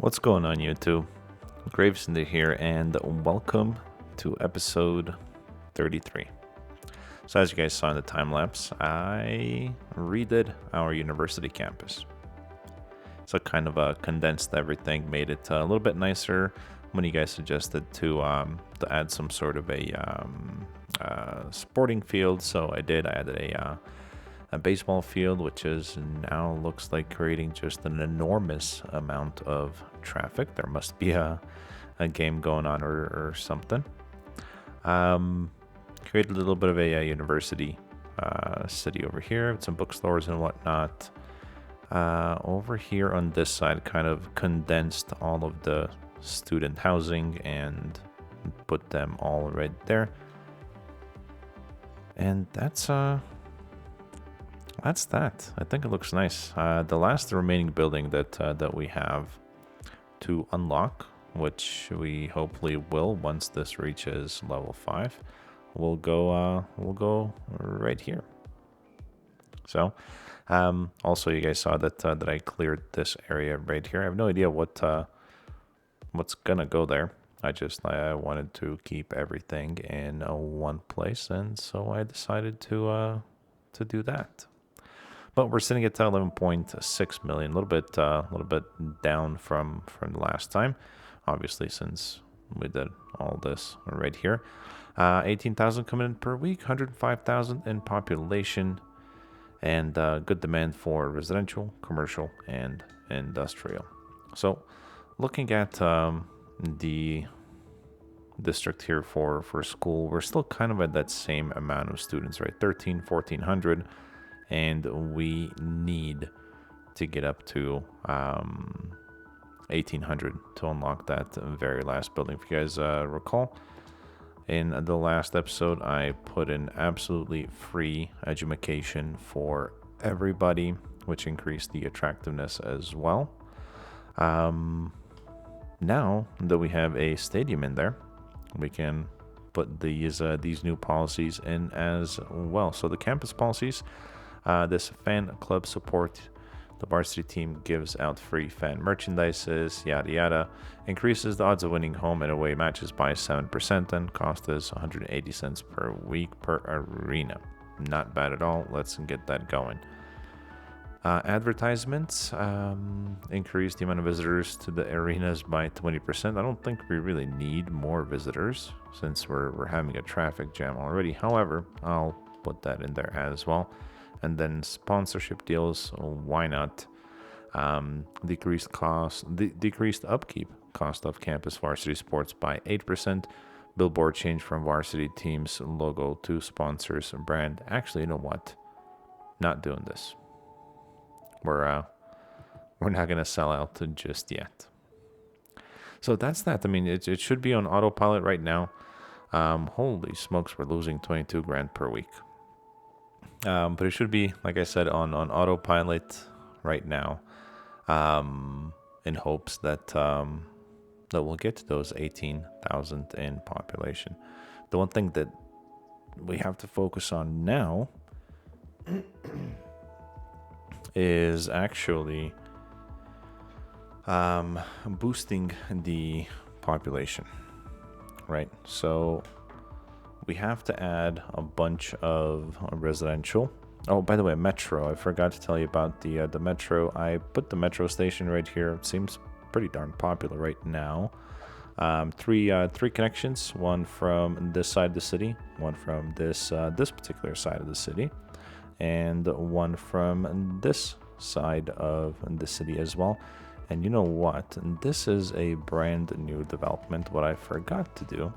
What's going on, YouTube? GraveCinder here, and welcome to episode 33. So, as you guys saw in the time lapse, I redid our university campus. So, kind of condensed everything, made it a little bit nicer. When you guys suggested to add some sort of a sporting field, so I did. I added a baseball field, which is now looks like creating just an enormous amount of traffic. There must be a game going on or something. Created a little bit of a university city over here with some bookstores and whatnot. Over here on this side, kind of condensed all of the student housing and put them all right there. And that's that. I think it looks nice. The last remaining building that we have to unlock, which we hopefully will once this reaches level 5, we'll go right here. So, also you guys saw that I cleared this area right here. I have no idea what's gonna go there. I wanted to keep everything in one place, and so I decided to do that. But we're sitting at 11.6 million, a little bit down from the last time, obviously, since we did all this right here. 18,000 coming in per week, 105,000 in population, and good demand for residential, commercial, and industrial. So, looking at the district here for school, we're still kind of at that same amount of students, right? 1,400. And we need to get up to 1,800 to unlock that very last building. If you guys recall, in the last episode, I put in absolutely free education for everybody, which increased the attractiveness as well. Now that we have a stadium in there, we can put these new policies in as well. So the campus policies. This fan club support, the varsity team gives out free fan merchandises, yada yada, increases the odds of winning home and away matches by 7%, and cost is 180 cents per week per arena. Not bad at all. Let's get that going. Advertisements increase the amount of visitors to the arenas by 20%. I don't think we really need more visitors since we're having a traffic jam already. However, I'll put that in there as well. And then sponsorship deals, why not? Decreased upkeep cost of campus varsity sports by 8%. Billboard change from varsity team's logo to sponsors brand. Actually, you know what? Not doing this. We're not gonna sell out just yet. So that's that. I mean, it should be on autopilot right now. Holy smokes, we're losing 22 grand per week. But it should be, like I said, on autopilot right now, in hopes that we'll get to those 18,000 in population. The one thing that we have to focus on now is actually boosting the population, right? So we have to add a bunch of residential. Oh, by the way, metro. I forgot to tell you about the metro. I put the metro station right here. It seems pretty darn popular right now. Three connections. One from this side of the city. One from this particular side of the city, and one from this side of the city as well. And you know what? This is a brand new development. What I forgot to do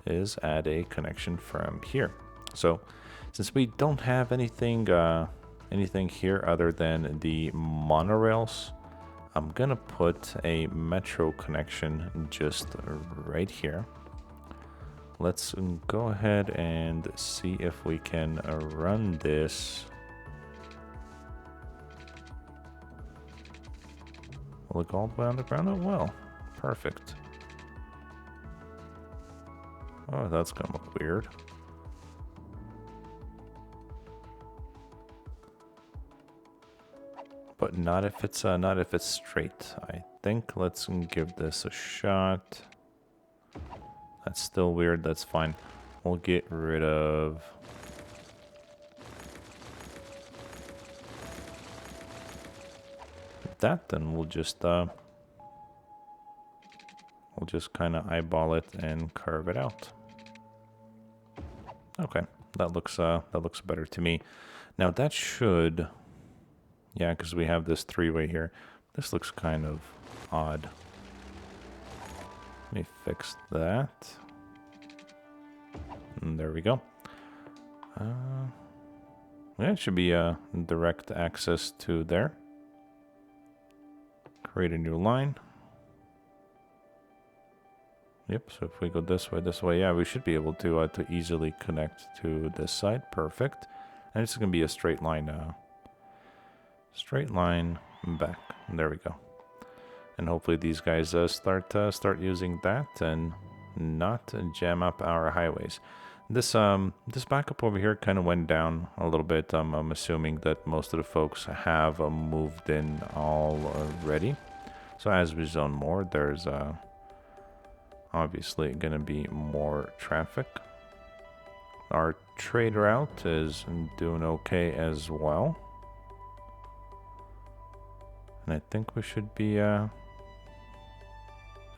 is add a connection from here. So since we don't have anything here other than the monorails, I'm gonna put a metro connection just right here. Let's go ahead and see if we can run this. Look all the way underground. Oh well, perfect. Oh, that's gonna look weird. But not if it's straight. I think let's give this a shot. That's still weird. That's fine. We'll get rid of that, and we'll just kind of eyeball it and carve it out. Okay, that looks better to me. Now that should, yeah, because we have this three-way here. This looks kind of odd. Let me fix that. And there we go. Yeah, it should be direct access to there. Create a new line. Yep, so if we go this way, yeah, we should be able to easily connect to this side. Perfect. And it's going to be a straight line back. And there we go. And hopefully these guys start using that and not jam up our highways. This backup over here kind of went down a little bit. I'm assuming that most of the folks have moved in already. So as we zone more, there's obviously going to be more traffic. Our trade route is doing okay as well. And I think we should be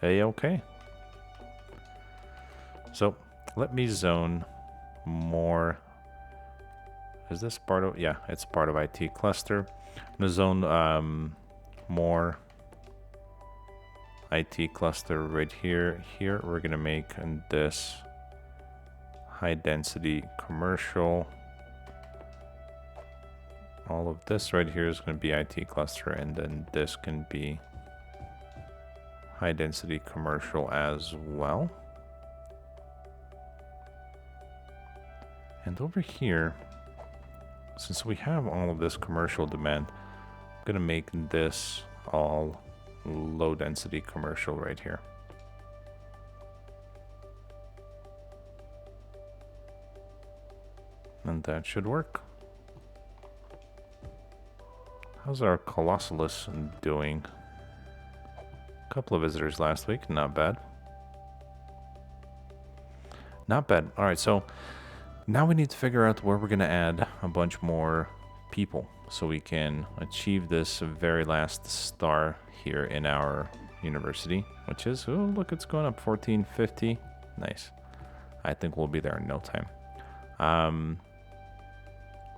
A-okay. So let me zone more. Is this part of, yeah, it's part of IT cluster. I'm gonna zone more IT cluster right here. Here we're gonna make this high density commercial. All of this right here is going to be IT cluster, and then this can be high density commercial as well. And over here, since we have all of this commercial demand, I'm going to make this all low density commercial right here. And that should work. How's our Colossalus doing? A couple of visitors last week, not bad. Not bad. All right, so now we need to figure out where we're going to add a bunch more people so we can achieve this very last star here in our university, which is, oh, look, it's going up 1450. Nice. I think we'll be there in no time.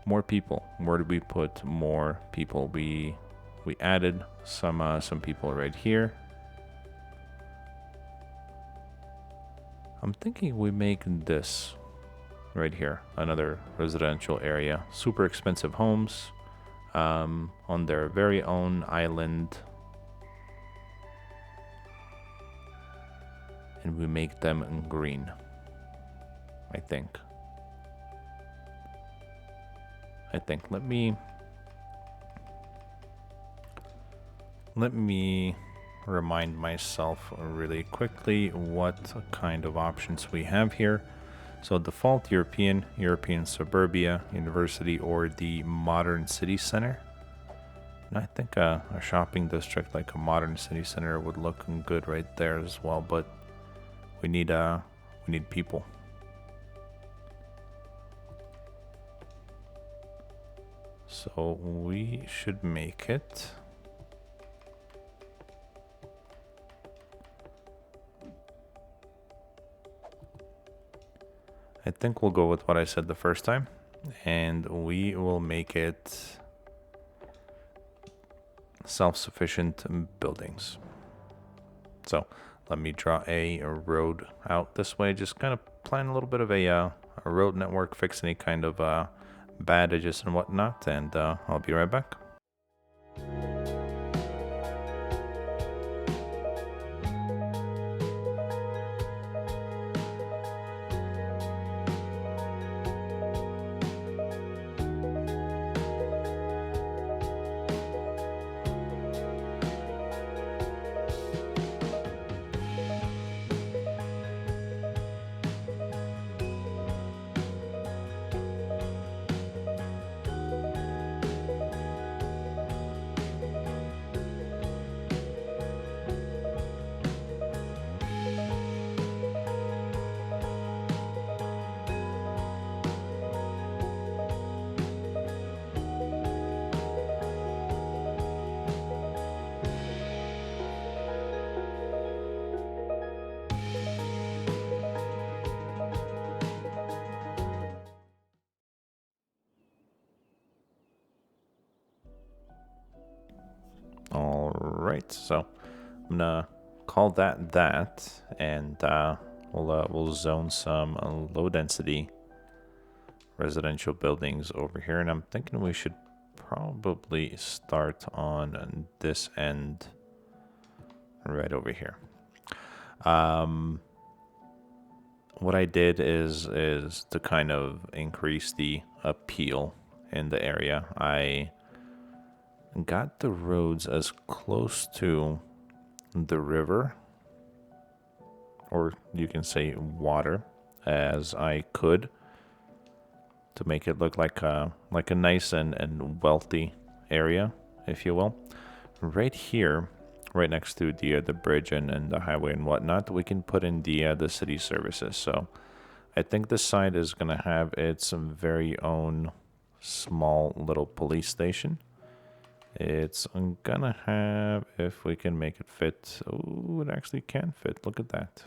More people. Where did we put more people? We added some people right here. I'm thinking we make this right here another residential area. Super expensive homes on their very own island, and we make them in green, I think. Let me remind myself really quickly what kind of options we have here. So default European suburbia, university, or the modern city center. And I think a shopping district like a modern city center would look good right there as well, but we need people. So we should make it I think we'll go with what I said the first time, and we will make it self-sufficient buildings. So let me draw a road out this way, just kind of plan a little bit of a road network, fix any kind of bad edges and whatnot, and I'll be right back. right, so I'm gonna call that, and we'll zone some low density residential buildings over here, and I'm thinking we should probably start on this end right over here. What I did is to kind of increase the appeal in the area. I got the roads as close to the river, or you can say water, as I could, to make it look like a nice and wealthy area, if you will. Right here, right next to the bridge and the highway and whatnot, we can put in the city services. So I think this side is gonna have its very own small little police station. It's gonna have, if we can make it fit. Oh, it actually can fit. Look at that.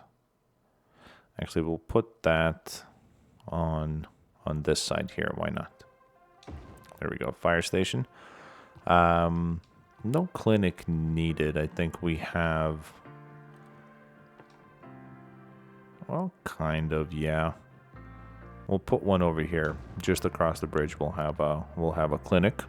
Actually, we'll put that on this side here. Why not? There we go. Fire station. No clinic needed. I think we have, well, kind of, yeah. We'll put one over here, just across the bridge. We'll have a clinic.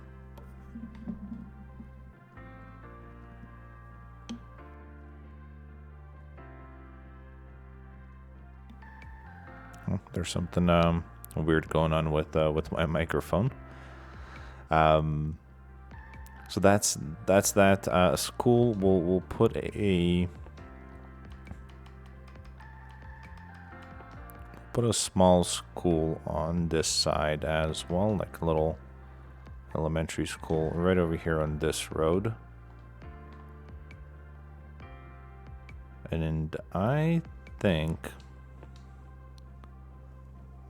Oh, there's something weird going on with my microphone. So that's that. School. We'll put a small school on this side as well, like a little elementary school right over here on this road. And I think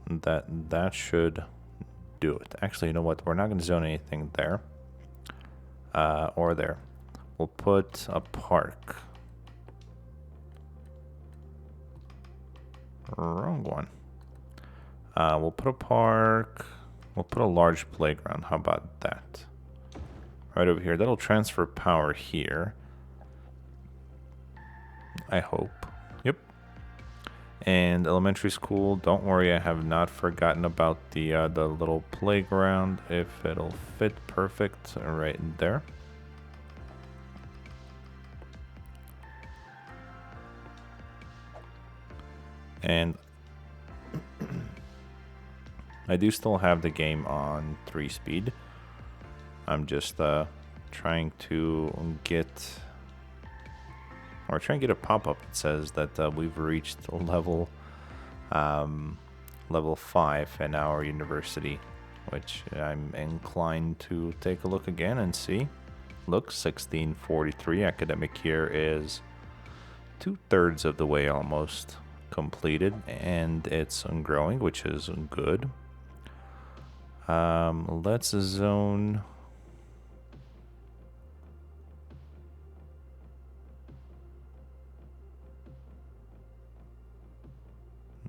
that should do it. Actually, you know what? We're not going to zone anything there. Or there. We'll put a park. Wrong one. We'll put a park. We'll put a large playground. How about that? Right over here. That'll transfer power here. I hope. Yep. And elementary school. Don't worry, I have not forgotten about the little playground. If it'll fit perfect right there. And I do still have the game on 3-speed. I'm just trying to get a pop-up that says that we've reached level 5 in our university, which I'm inclined to take a look again and see. Look, 1643 academic year is 2/3 of the way almost completed, and it's growing, which is good. Let's zone.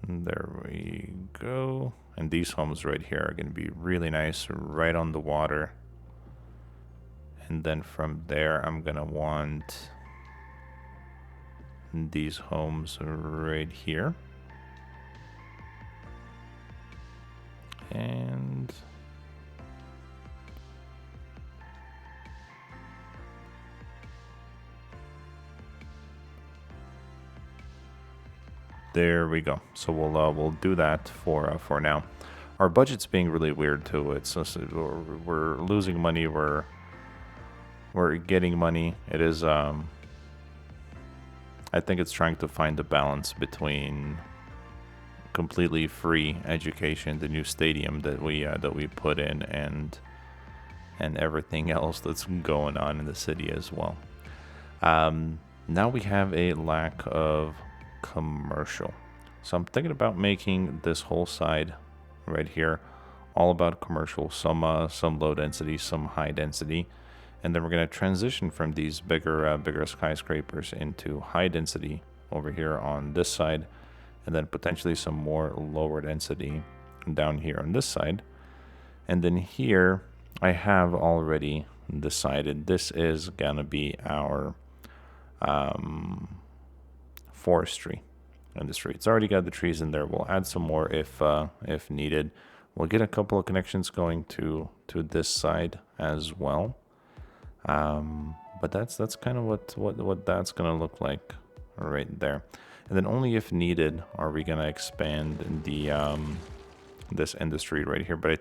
There we go. And these homes right here are going to be really nice, right on the water. And then from there, I'm going to want these homes right here. And there we go. So we'll do that for now. Our budget's being really weird too. It's we're losing money. We're getting money. It is I think it's trying to find the balance between completely free education, the new stadium that we put in, and everything else that's going on in the city as well. Now we have a lack of commercial, so I'm thinking about making this whole side right here all about commercial. Some low density, some high density. And then we're going to transition from these bigger skyscrapers into high density over here on this side, and then potentially some more lower density down here on this side. And then here I have already decided this is going to be our forestry industry. It's already got the trees in there. We'll add some more if needed. We'll get a couple of connections going to this side as well. But that's kind of what that's gonna look like right there. And then only if needed are we gonna expand the this industry right here. But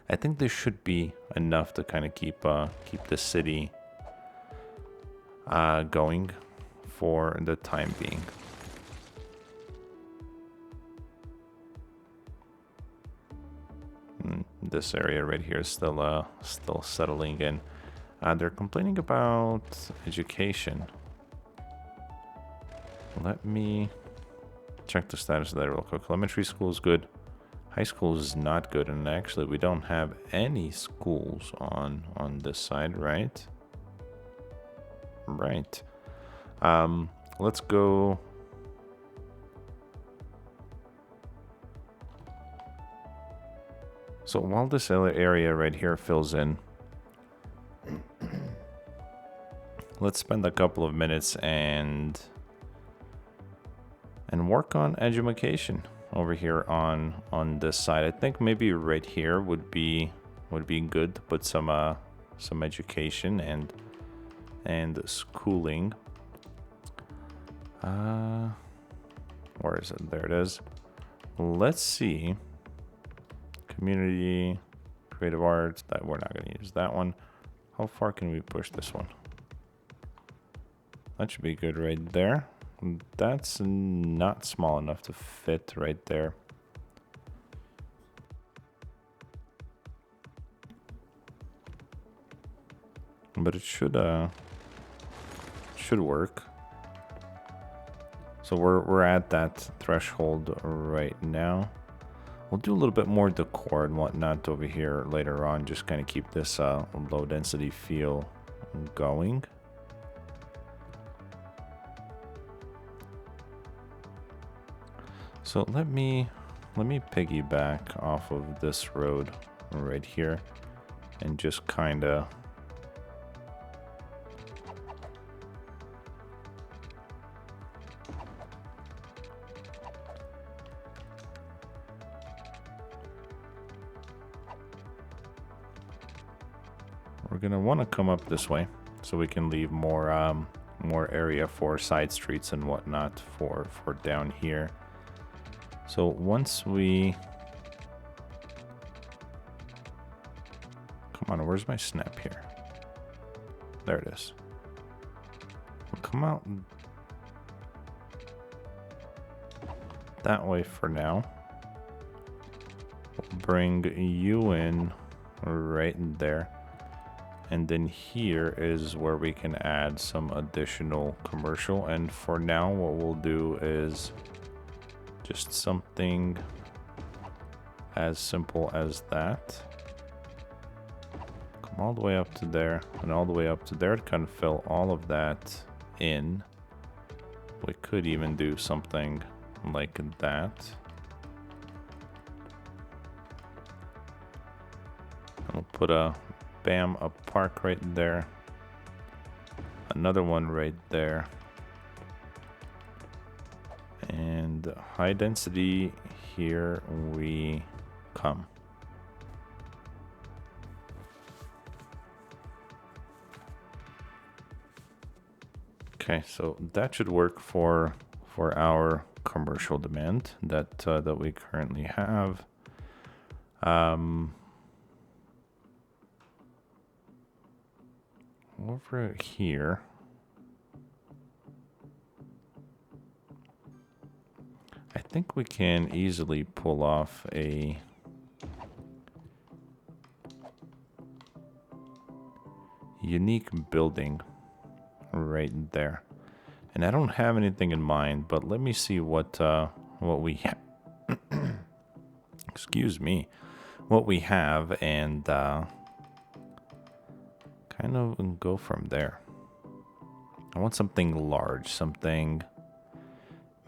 I think this should be enough to kind of keep the city going for the time being. This area right here is still settling in. They're complaining about education. Let me check the status of that real quick. Elementary school is good. High school is not good, and actually we don't have any schools on this side, right? Right. Let's go. So while this area right here fills in, let's spend a couple of minutes and work on education over here on this side. I think maybe right here would be good to put some education and schooling. Where is it? There it is. Let's see. Community, creative arts. That we're not going to use that one. How far can we push this one? That should be good right there. That's not small enough to fit right there. But it should work. So we're at that threshold right now. We'll do a little bit more decor and whatnot over here later on. Just kind of keep this low density feel going. So let me piggyback off of this road right here and just kind of we're gonna want to come up this way so we can leave more area for side streets and whatnot for down here. So once we come on, where's my snap here? There it is. We'll come out that way for now. We'll bring you in right there. And then here is where we can add some additional commercial. And for now, what we'll do is just something as simple as that. Come all the way up to there and all the way up to there to kind of fill all of that in. We could even do something like that. And we'll put a park right there. Another one right there. And high density, here we come. Okay, so that should work for our commercial demand that we currently have. Over here, I think we can easily pull off a unique building right there. And I don't have anything in mind, but let me see what we have. Excuse me, what we have, and kind of go from there. I want something large, something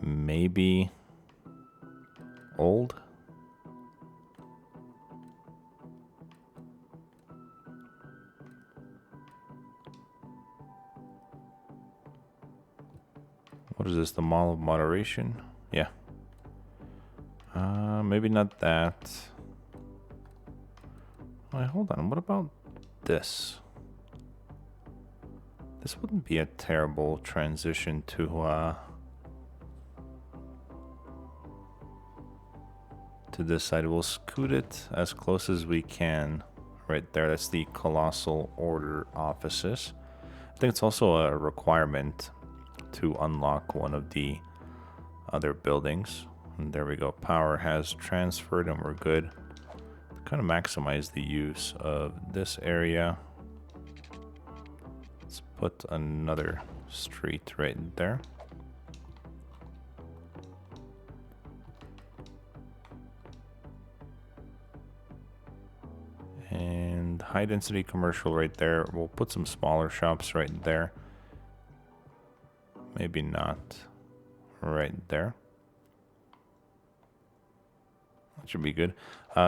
maybe old. is this? The Mall of Moderation? Yeah. Maybe not that. Wait, hold on. What about this? This wouldn't be a terrible transition to this side. We'll scoot it as close as we can. Right there. That's the Colossal Order offices. I think it's also a requirement to unlock one of the other buildings. And there we go. Power has transferred and we're good. Kind of maximize the use of this area. Let's put another street right there. And high density commercial right there. We'll put some smaller shops right there. Maybe not right there. That should be good.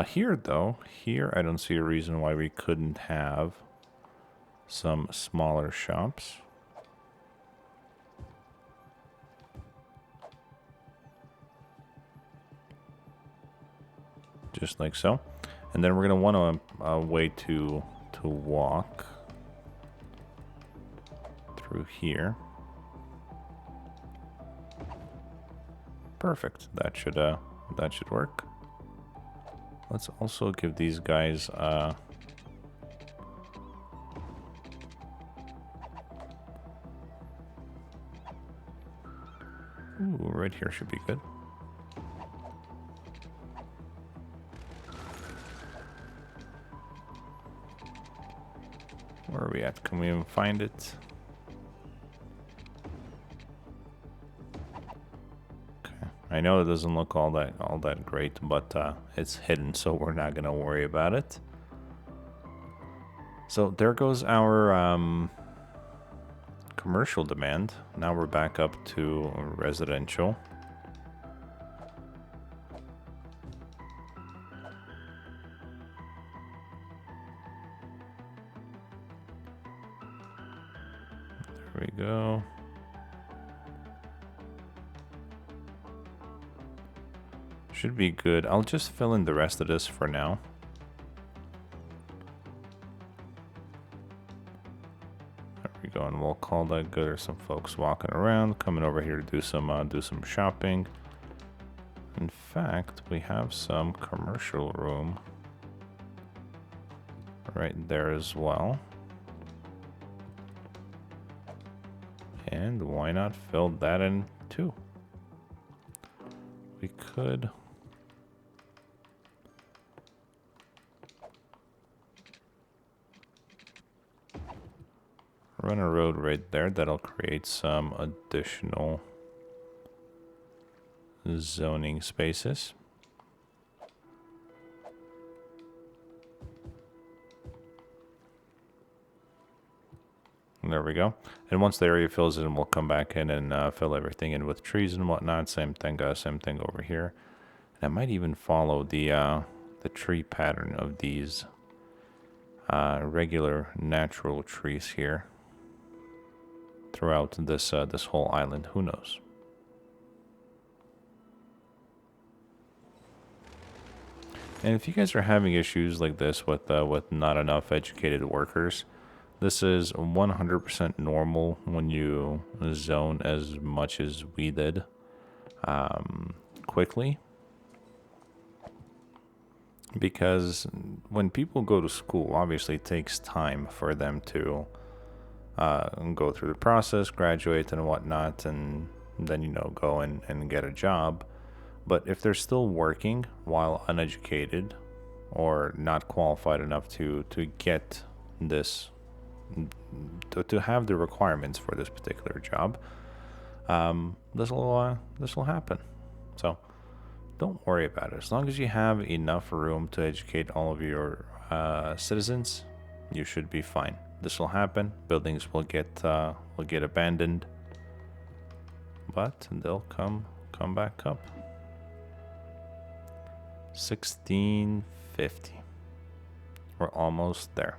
Here though, here I don't see a reason why we couldn't have some smaller shops. Just like so. And then we're gonna want a way to walk through here. Perfect. That should work. Let's also give these guys ooh, right here should be good. Where are we at? Can we even find it? Okay. I know it doesn't look all that great, but it's hidden, so we're not gonna worry about it. So there goes our commercial demand. Now we're back up to residential. There we go. Should be good. I'll just fill in the rest of this for now. There we go, and we'll call that good. There's some folks walking around, coming over here to do some shopping. In fact, we have some commercial room right there as well. And why not fill that in too? We could run a road right there. That'll create some additional zoning spaces. There we go. And once the area fills in, we'll come back in and fill everything in with trees and whatnot. Same thing over here. And I might even follow the tree pattern of these regular natural trees here throughout this this whole island. Who knows? And if you guys are having issues like this with not enough educated workers, this is 100% normal when you zone as much as we did quickly. Because when people go to school, obviously it takes time for them to go through the process, graduate and whatnot, and then, you know, go and get a job. But if they're still working while uneducated or not qualified enough to get this, to have the requirements for this particular job, this will happen. So don't worry about it. As long as you have enough room to educate all of your citizens, you should be fine. This will happen. Buildings will get abandoned, but they'll come back up. 1650. We're almost there.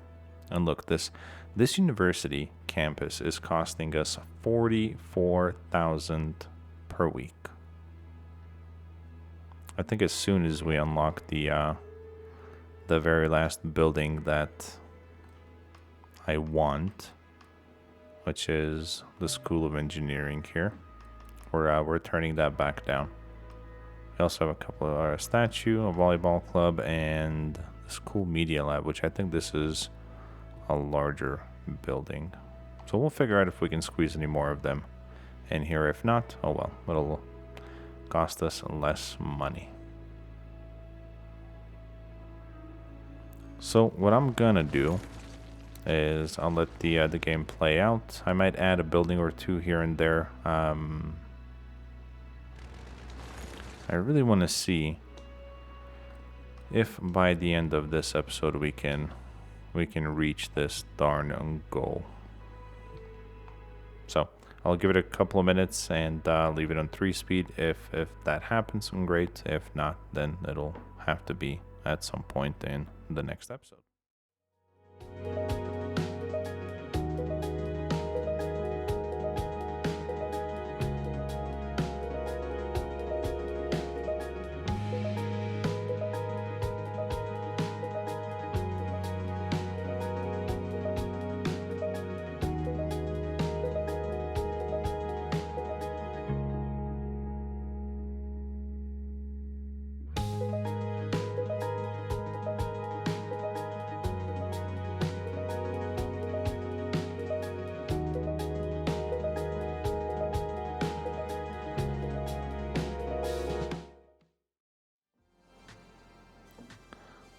And look, this university campus is costing us $44,000 per week. I think as soon as we unlock the very last building that I want, which is the School of Engineering here, we're turning that back down. We also have a couple of our statue, a volleyball club, and the school media lab, which I think this is a larger building. So we'll figure out if we can squeeze any more of them in here. If not, oh well, it'll cost us less money. So what I'm gonna do is I'll let the game play out. I might add a building or two here and there. I really want to see if by the end of this episode we can reach this darn goal. So I'll give it a couple of minutes and leave it on 3-speed. If that happens, great. If not, then it'll have to be at some point in the next episode.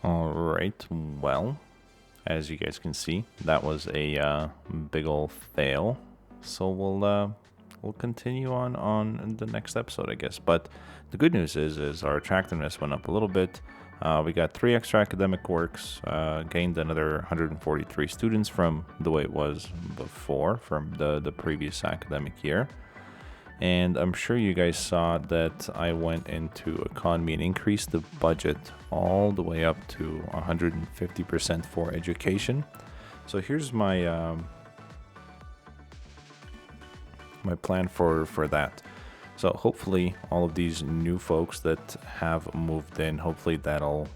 Alright, well, as you guys can see, that was a big ol' fail. So we'll continue on the next episode, I guess. But the good news is our attractiveness went up a little bit. We got 3 extra academic works, gained another 143 students from the way it was before, from the previous academic year. And I'm sure you guys saw that I went into economy and increased the budget all the way up to 150% for education. So here's my my plan for that. So hopefully all of these new folks that have moved in, hopefully that'll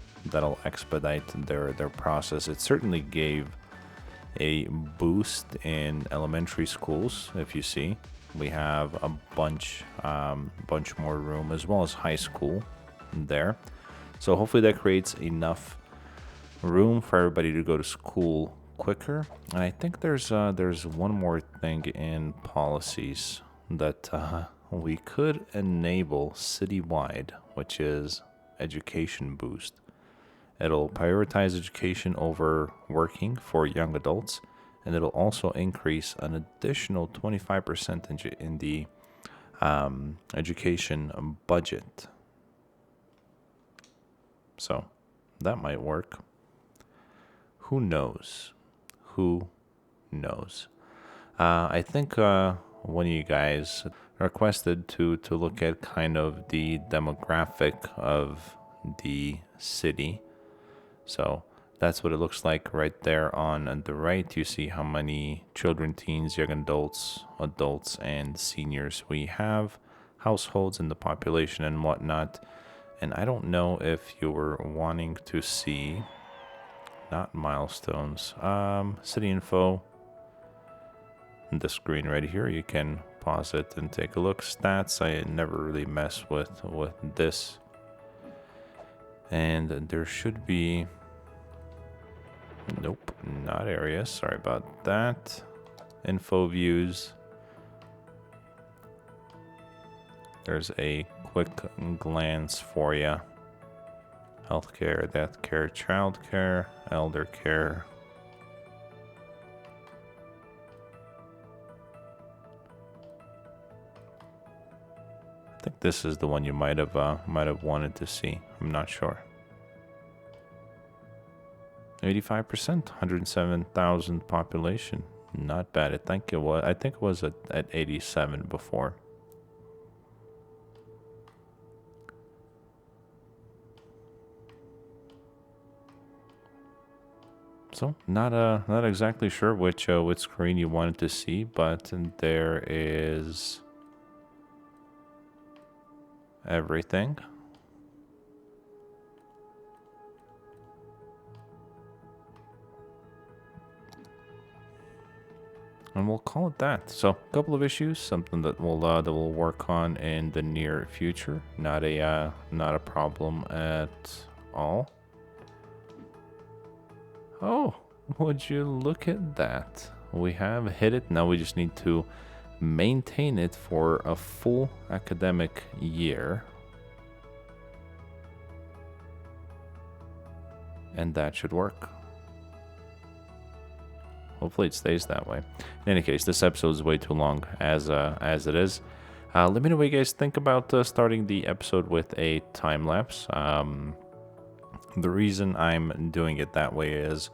expedite their process. It certainly gave a boost in elementary schools. If you see, we have a bunch more room, as well as high school there. So hopefully that creates enough room for everybody to go to school quicker. And I think there's one more thing in policies that we could enable citywide, which is education boost. It'll prioritize education over working for young adults, and it'll also increase an additional 25% in the education budget. So that might work. Who knows? Who knows? I think one of you guys requested to look at kind of the demographic of the city. So that's what it looks like right there on the right. You see how many children, teens, young adults, and seniors we have, households in the population and whatnot. And I don't know if you were wanting to see, not milestones, city info. The screen right here, you can pause it and take a look. Stats, I never really mess with this. And there should be, nope, not areas, sorry about that. Info views. There's a quick glance for you. Healthcare, death care, child care, elder care. I think this is the one you might have wanted to see. I'm not sure. 85%, 107,000 population. Not bad. I think it was at 87 before. So not exactly sure which screen you wanted to see, but there is everything. And we'll call it that. So, a couple of issues, something that we'll work on in the near future. Not a problem at all. Oh, would you look at that? We have hit it. Now we just need to maintain it for a full academic year. And that should work. Hopefully it stays that way. In any case, this episode is way too long as it is. Let me know what you guys think about starting the episode with a time lapse. The reason I'm doing it that way is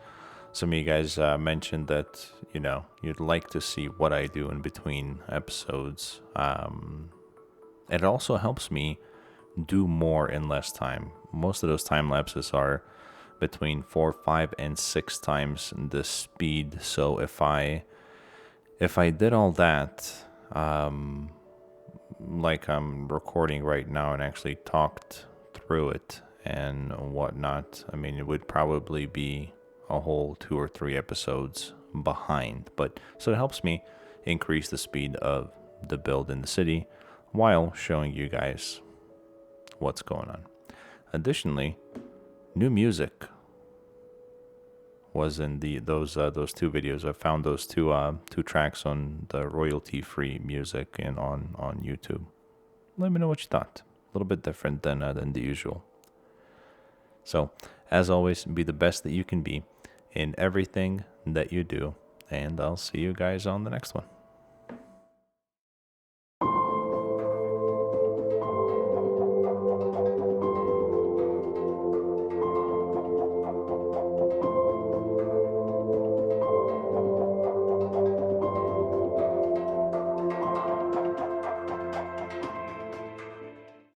some of you guys mentioned that you'd like to see what I do in between episodes. It also helps me do more in less time. Most of those time lapses are between 4, 5, and 6 times the speed. So if I did all that, like I'm recording right now and actually talked through it and whatnot, I mean, it would probably be a whole 2 or 3 episodes behind. But so it helps me increase the speed of the build in the city while showing you guys what's going on. Additionally, new music was in those 2 videos. I found those two tracks on the royalty-free music and on YouTube. Let me know what you thought. A little bit different than the usual. So, as always, be the best that you can be in everything that you do, and I'll see you guys on the next one.